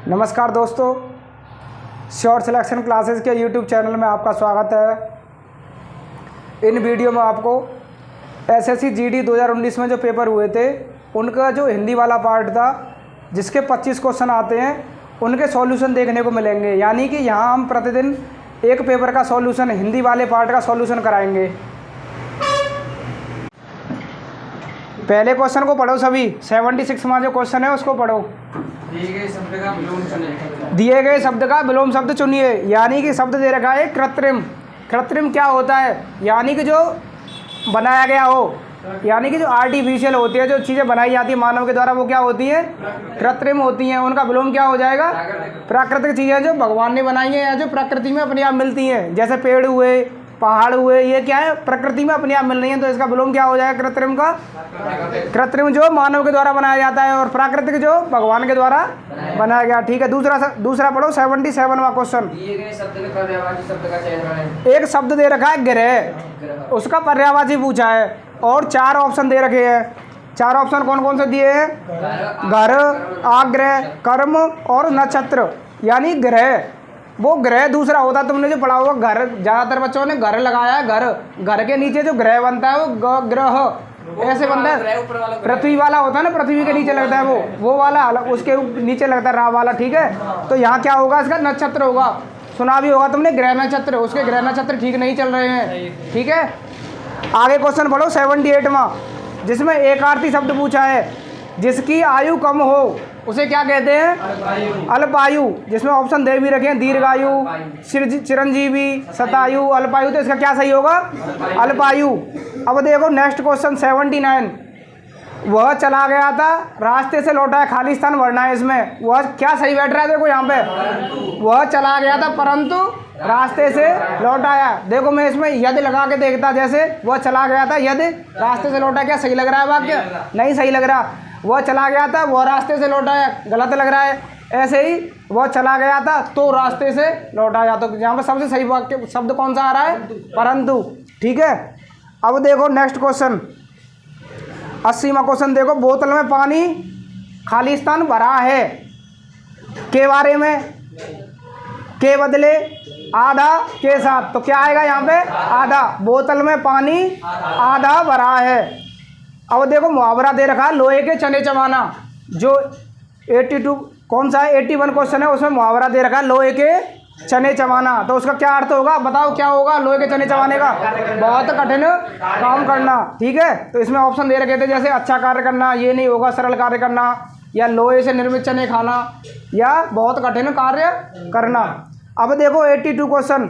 नमस्कार दोस्तों, short selection classes के यूट्यूब चैनल में आपका स्वागत है। इन वीडियो में आपको एसएससी जीडी 2019 में जो पेपर हुए थे उनका जो हिंदी वाला पार्ट था जिसके 25 क्वेश्चन आते हैं उनके सॉल्यूशन देखने को मिलेंगे। यानी कि यहाँ हम प्रतिदिन एक पेपर का सॉल्यूशन, हिंदी वाले पार्ट का सॉल्यूशन कराएंगे। पहले क्वेश्चन को पढ़ो सभी। 76 में जो क्वेश्चन है उसको पढ़ो। दिए गए शब्द का विलोम शब्द चुनिए। यानी कि शब्द दे रखा है कृत्रिम। कृत्रिम क्या होता है? यानी कि जो बनाया गया हो, यानी कि जो आर्टिफिशियल होती है, जो चीज़ें बनाई जाती है मानव के द्वारा, वो क्या होती है? कृत्रिम होती हैं। उनका विलोम क्या हो जाएगा? प्राकृतिक चीज़ें जो भगवान ने बनाई हैं या जो प्रकृति में अपने आप मिलती हैं, जैसे पेड़ हुए, पहाड़ हुए, ये क्या है? प्रकृति में अपने आप मिल रही हैं, तो इसका विलोम क्या हो जाएगा? कृत्रिम का। कृत्रिम जो मानव के द्वारा बनाया जाता है और प्राकृतिक जो भगवान के द्वारा बनाया गया। ठीक है, दूसरा पढ़ो। 77वां क्वेश्चन। एक शब्द दे रखा है गृह, उसका पर्यायवाची पूछा है और 4 ऑप्शन दे रखे हैं। 4 ऑप्शन कौन कौन से दिए हैं? घर, आग्रह, कर्म और नक्षत्र। यानी ग्रह, वो ग्रह दूसरा होता है। तुमने जो पढ़ा होगा घर, ज़्यादातर बच्चों ने घर लगाया है। घर के नीचे जो ग्रह बनता है वो ग्रह ऐसे बनता है। पृथ्वी वाला होता है ना, पृथ्वी के नीचे लगता है वो वाला, उसके नीचे लगता है रा वाला। ठीक है, तो यहाँ क्या होगा? इसका नक्षत्र होगा। सुना भी होगा तुमने ग्रह नक्षत्र, उसके ग्रह नक्षत्र ठीक नहीं चल रहे हैं। ठीक है, आगे क्वेश्चन पढ़ो। 78वां, जिसमें एक आरती शब्द पूछा है। जिसकी आयु कम हो उसे क्या कहते हैं? अल्पायु। जिसमें ऑप्शन दे भी रखे हैं, दीर्घायु, चिरंजीवी, शतायु, अल्पायु। तो इसका क्या सही होगा? अल्पायु। अब देखो नेक्स्ट क्वेश्चन 79। वह चला गया था, रास्ते से लौटा है, खाली स्थान भरना है इसमें। वह क्या सही बैठ रहा है? देखो यहाँ पे, वह चला गया था परंतु रास्ते से लौट आया। देखो मैं इसमें यदि लगा के देखता, जैसे वह चला गया था, यदि रास्ते से लौटा। क्या सही लग रहा है वाक्य? नहीं सही लग रहा। वह चला गया था, वह रास्ते से लौट आया, गलत लग रहा है। ऐसे ही वह चला गया था तो रास्ते से लौट आया। तो यहाँ पर सबसे सही वाक्य शब्द कौन सा आ रहा है? परंतु। ठीक है, अब देखो नेक्स्ट क्वेश्चन 80वां क्वेश्चन देखो। बोतल में पानी खाली स्थान भरा है के बारे में, के बदले आधा के साथ। तो क्या आएगा यहाँ पे? आधा। बोतल में पानी आधा भरा है। अब देखो मुहावरा दे रखा है, लोहे के चने चबाना। जो 82 कौन सा है? 81 क्वेश्चन है, उसमें मुहावरा दे रखा है लोहे के चने चबाना। तो उसका क्या अर्थ होगा? बताओ क्या होगा लोहे के चने चबाने का? बहुत कठिन काम करना। ठीक है, तो इसमें ऑप्शन दे रखे थे, जैसे अच्छा कार्य करना, ये नहीं होगा, सरल कार्य करना, या लोहे से निर्मित चने खाना, या बहुत कठिन कार्य करना। अब देखो 82 क्वेश्चन,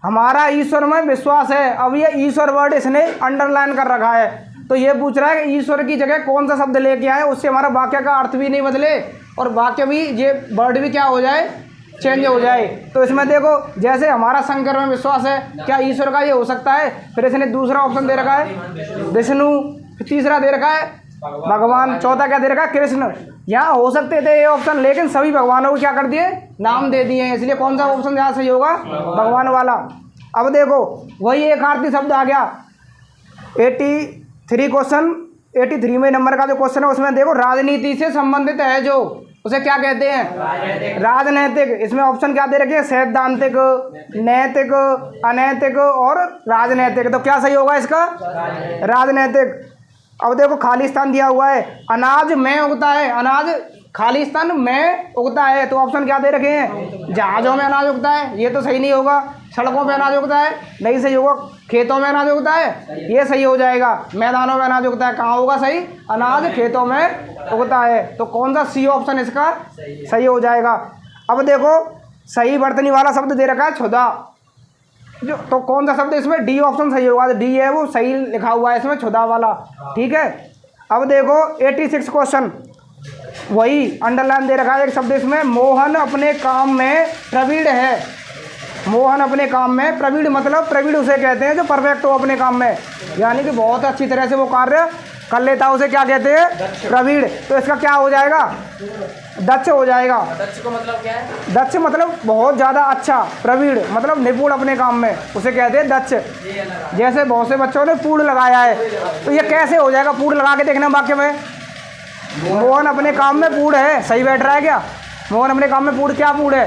हमारा ईश्वर में विश्वास है। अब ये ईश्वर वर्ड इसने अंडरलाइन कर रखा है, तो ये पूछ रहा है कि ईश्वर की जगह कौन सा शब्द लेके आए, उससे हमारा वाक्य का अर्थ भी नहीं बदले और वाक्य भी, ये वर्ड भी क्या हो जाए? चेंज हो जाए। तो इसमें देखो, जैसे हमारा शंकर में विश्वास है, क्या ईश्वर का ये हो सकता है? फिर इसने दूसरा ऑप्शन दे रखा है विष्णु, तीसरा दे रखा है भगवान, चौथा क्या दे रखा है? कृष्ण। यहाँ हो सकते थे ये ऑप्शन, लेकिन सभी भगवानों को क्या कर दिए? नाम दे दिए हैं, इसलिए कौन सा ऑप्शन यहाँ सही होगा? भगवान वाला। अब देखो वही एक आरती शब्द आ गया। 83 क्वेश्चन, 83 में नंबर का जो क्वेश्चन है उसमें देखो राजनीति से संबंधित है, जो उसे क्या कहते हैं? राजनैतिक। इसमें ऑप्शन क्या दे रखे हैं? सैद्धांतिक, नैतिक, अनैतिक और राजनैतिक। तो क्या सही होगा इसका? राजनैतिक। अब देखो खाली स्थान दिया हुआ है, अनाज में उगता है। अनाज खाली स्थान में उगता है, तो ऑप्शन क्या दे रखे हैं? जहाज़ों में अनाज उगता है, ये तो सही नहीं होगा। सड़कों पे अनाज उगता है, नहीं सही होगा। खेतों में अनाज उगता है, ये सही हो जाएगा। मैदानों में अनाज उगता है, कहाँ होगा सही? अनाज खेतों में उगता है। तो कौन सा सी ऑप्शन इसका सही हो जाएगा? अब देखो सही बर्तनी वाला शब्द दे रखा है क्षुधा, जो तो कौन सा शब्द इसमें? डी ऑप्शन सही होगा। डी है वो सही लिखा हुआ है इसमें, क्षुधा वाला। ठीक है, अब देखो 86 क्वेश्चन, वही अंडरलाइन दे रखा है एक शब्द इसमें, मोहन अपने काम में प्रवीण है। मोहन अपने काम में प्रवीण, मतलब प्रवीण उसे कहते हैं जो परफेक्ट हो अपने काम में, यानी कि बहुत अच्छी तरह से वो कार्य कर लेता है, उसे क्या कहते हैं? प्रवीण। तो इसका क्या हो जाएगा? दक्ष हो जाएगा। दक्ष को मतलब क्या है? दक्ष मतलब बहुत ज़्यादा अच्छा, प्रवीण मतलब निपुण अपने काम में, उसे कहते हैं दक्ष। जैसे बहुत से बच्चों ने पूर्ण लगाया है, तो ये कैसे हो जाएगा? पूर्ण लगा के देखना वाक्य में। मोहन अपने काम में पूर्ण है, सही बैठ रहा है क्या? मोहन अपने काम में पूड़, क्या पूड़ है,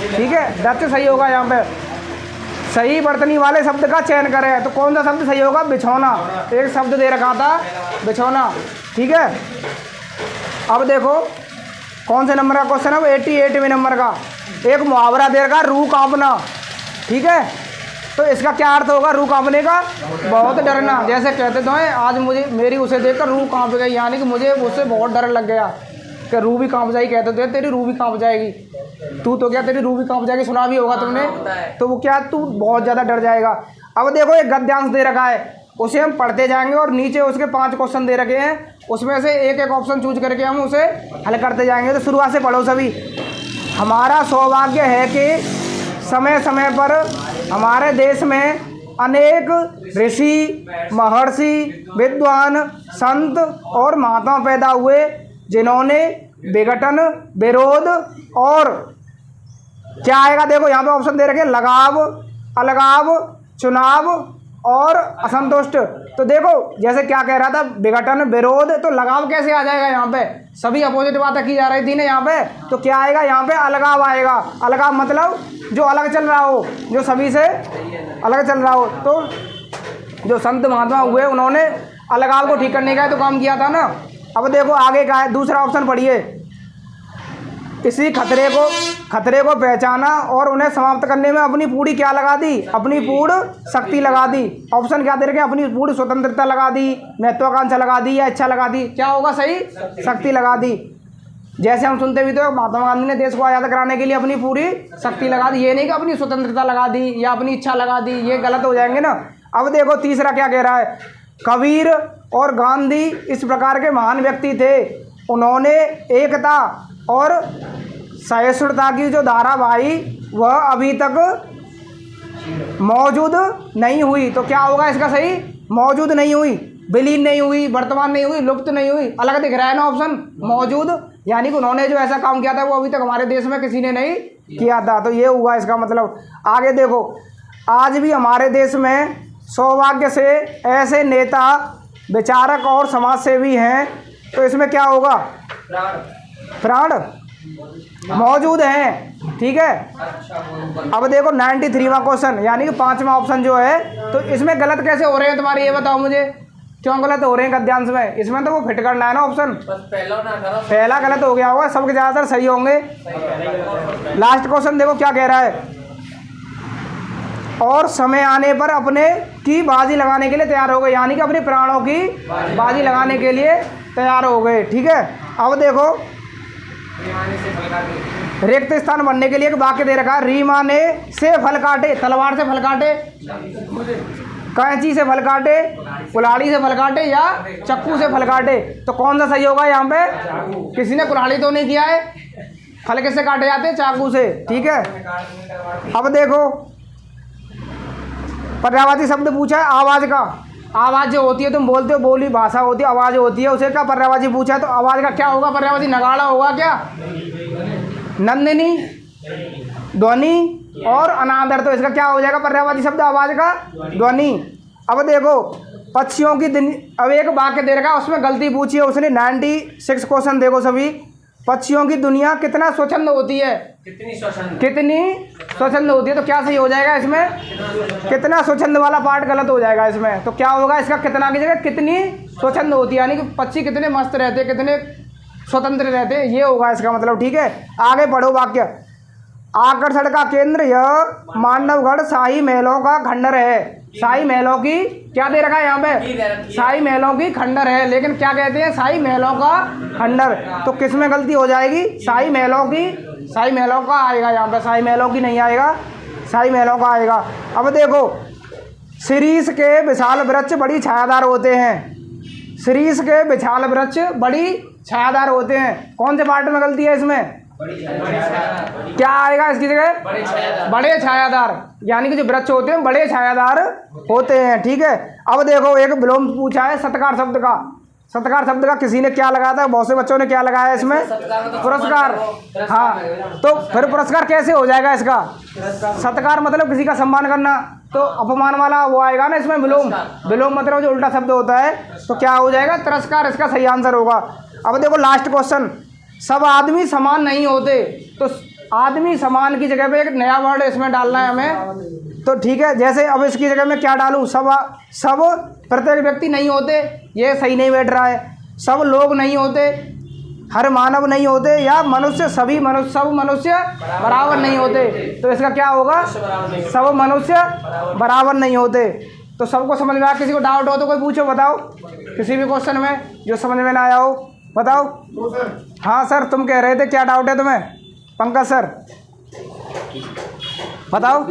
ठीक है, डच सही होगा यहाँ पे। सही वर्तनी वाले शब्द का चयन करें, तो कौन सा शब्द सही होगा, बिछौना। एक शब्द दे रखा था बिछौना, ठीक है। अब देखो कौन से नंबर का क्वेश्चन है, वो 88वें नंबर का। एक मुहावरा दे रखा, रूह कांपना, ठीक है। तो इसका क्या अर्थ होगा, रूह कांपने का, बहुत डरना। जैसे कहते तो हैं, आज मुझे मेरी उसे देखकर रूह कांप गई, यानी कि मुझे उससे बहुत डर लग गया, कि रूह भी कांप जाएगी। कहते थे तेरी रूह भी कांप जाएगी, तू तो क्या तेरी रूह भी कांप जाएगी, सुना भी होगा तुमने। तो वो क्या, तू बहुत ज़्यादा डर जाएगा। अब देखो एक गद्यांश दे रखा है, उसे हम पढ़ते जाएंगे और नीचे उसके 5 क्वेश्चन दे रखे हैं, उसमें से एक एक ऑप्शन चूज करके हम उसे हल करते जाएंगे। तो शुरुआत से पढ़ो सभी। हमारा सौभाग्य है कि समय समय पर हमारे देश में अनेक ऋषि, महर्षि, विद्वान, संत और महात्मा पैदा हुए, जिन्होंने विघटन, विरोध और क्या आएगा, देखो यहाँ पे ऑप्शन दे रखे, लगाव, अलगाव, चुनाव और असंतुष्ट। तो देखो जैसे क्या कह रहा था, विघटन, विरोध, तो लगाव कैसे आ जाएगा यहाँ पे, सभी अपोजिट बातें की जा रही थी ना यहाँ पे। तो क्या आएगा यहाँ पे, अलगाव आएगा। अलगाव मतलब जो अलग चल रहा हो, जो सभी से अलग चल रहा हो। तो जो संत महात्मा हुए, उन्होंने अलगाव को ठीक करने का तो काम किया था ना। अब देखो आगे का है, दूसरा ऑप्शन पढ़िए। इसी खतरे को पहचाना और उन्हें समाप्त करने में अपनी पूरी क्या लगा दी, अपनी पूर्ण शक्ति लगा दी। ऑप्शन क्या दे रखे, अपनी पूर्ण स्वतंत्रता लगा दी, महत्वाकांक्षा लगा दी या इच्छा लगा दी। क्या होगा सही, शक्ति लगा दी। जैसे हम सुनते भी तो महात्मा गांधी ने देश को आज़ाद कराने के लिए अपनी पूरी शक्ति लगा दी, ये नहीं कि अपनी स्वतंत्रता लगा दी या अपनी इच्छा लगा दी, ये गलत हो जाएंगे ना। अब देखो तीसरा क्या कह रहा है, कबीर और गांधी इस प्रकार के महान व्यक्ति थे, उन्होंने एकता और सहिष्णुता की जो धारा बहाई वह अभी तक मौजूद नहीं हुई। तो क्या होगा इसका सही, मौजूद नहीं हुई, विलीन नहीं हुई, वर्तमान नहीं हुई, लुप्त नहीं हुई। अलग दिख रहा है ना ऑप्शन, मौजूद, यानी कि उन्होंने जो ऐसा काम किया था वो अभी तक हमारे देश में किसी ने नहीं किया था। तो ये हुआ इसका मतलब। आगे देखो, आज भी हमारे देश में सौभाग्य से ऐसे नेता, विचारक और समाजसेवी हैं, तो इसमें क्या होगा, प्राण मौजूद हैं, ठीक है। अब देखो 93वां क्वेश्चन, यानी कि 5वां ऑप्शन जो है, तो इसमें गलत कैसे हो रहे हैं तुम्हारे, ये बताओ मुझे, क्यों गलत हो रहे हैं गद्यांश में। इसमें तो वो फिट करना है ना ऑप्शन, पहला गलत हो गया होगा, सबके ज़्यादातर सही होंगे। लास्ट क्वेश्चन देखो क्या कह रहा है, और समय आने पर अपने की बाजी लगाने के लिए तैयार हो गए, यानी कि अपने प्राणों की बाजी लगाने के लिए तैयार हो गए, ठीक है। अब देखो रिक्त स्थान बनने के लिए एक वाक्य दे रखा है, रीमाने से फल काटे, तलवार से फल काटे, कैंची से फल काटे, कुल्हाड़ी से फल काटे या चक्कू से फल काटे। तो कौन सा सही होगा यहाँ पे, किसी ने कुल्हाड़ी तो नहीं किया है, फल किससे काटे जाते हैं, चाकू से, ठीक है। अब देखो पर्यायवाची शब्द पूछा है, आवाज़ का, आवाज़ जो होती है तुम बोलते हो, बोली भाषा होती है, आवाज़ होती है, उसे क्या पर्यायवाची पूछा है। तो आवाज़ का क्या होगा पर्यायवाची, नगाड़ा होगा क्या, नंदिनी, ध्वनि और अनादर। तो इसका क्या हो जाएगा पर्यायवाची शब्द, आवाज़ का ध्वनि। अब देखो पक्षियों की अब एक वाक्य दे रखा, उसमें गलती पूछी है उसने। 96 क्वेश्चन देखो सभी। पक्षियों की दुनिया कितना स्वच्छंद होती है, कितनी स्वच्छंद होती है। तो क्या सही हो जाएगा इसमें, कितना स्वच्छंद वाला पार्ट गलत हो जाएगा इसमें। तो क्या होगा इसका, कितना की जगह कितनी स्वच्छंद होती है, यानी कि पक्षी कितने मस्त रहते, कितने स्वतंत्र रहते हैं, ये होगा इसका मतलब, ठीक है। आगे पढ़ो वाक्य, आकर्षण का केंद्र यह मानवगढ़ शाही महलों का खंडर है। शाही महलों की क्या दे रखा है यहाँ पे, शाही महलों की खंडर है, लेकिन क्या कहते हैं, शाही महलों का खंडर। तो किस में गलती हो जाएगी, शाही महलों की, शाही महलों का आएगा यहाँ पे, शाही महलों की नहीं आएगा, शाही महलों का आएगा। अब देखो शीरीष के विशाल वृक्ष बड़ी छायादार होते हैं, शीरीष के विशाल वृक्ष बड़ी छायादार होते हैं। कौन से पार्ट में गलती है इसमें, क्या आएगा इसकी जगह, बड़े छायादार, यानी कि जो वृक्ष होते हैं बड़े छायादार होते हैं, ठीक है। अब देखो एक विलोम पूछा है सत्कार शब्द का। सत्कार शब्द का किसी ने क्या लगाया था, बहुत से बच्चों ने क्या लगाया इसमें, पुरस्कार। हाँ, तो फिर पुरस्कार कैसे हो जाएगा इसका, सत्कार मतलब किसी का सम्मान करना, तो अपमान वाला वो आएगा ना इसमें, विलोम। विलोम मतलब जो उल्टा शब्द होता है, तो क्या हो जाएगा, तिरस्कार इसका सही आंसर होगा। अब देखो लास्ट क्वेश्चन, सब आदमी समान नहीं होते, तो आदमी समान की जगह पे एक नया वर्ड इसमें डालना है हमें। तो ठीक है, जैसे अब इसकी जगह में क्या डालूँ, सब प्रत्येक व्यक्ति नहीं होते, ये सही नहीं बैठ रहा है। सब लोग नहीं होते, हर मानव नहीं होते, या मनुष्य सब मनुष्य बराबर नहीं होते। तो इसका क्या होगा, सब मनुष्य बराबर नहीं होते। तो सबको समझ में आया? किसी को डाउट हो तो कोई पूछो, बताओ किसी भी क्वेश्चन में जो समझ में ना आया हो बताओ। हाँ सर, तुम कह रहे थे क्या डाउट है तुम्हें? पंकज सर बताओ।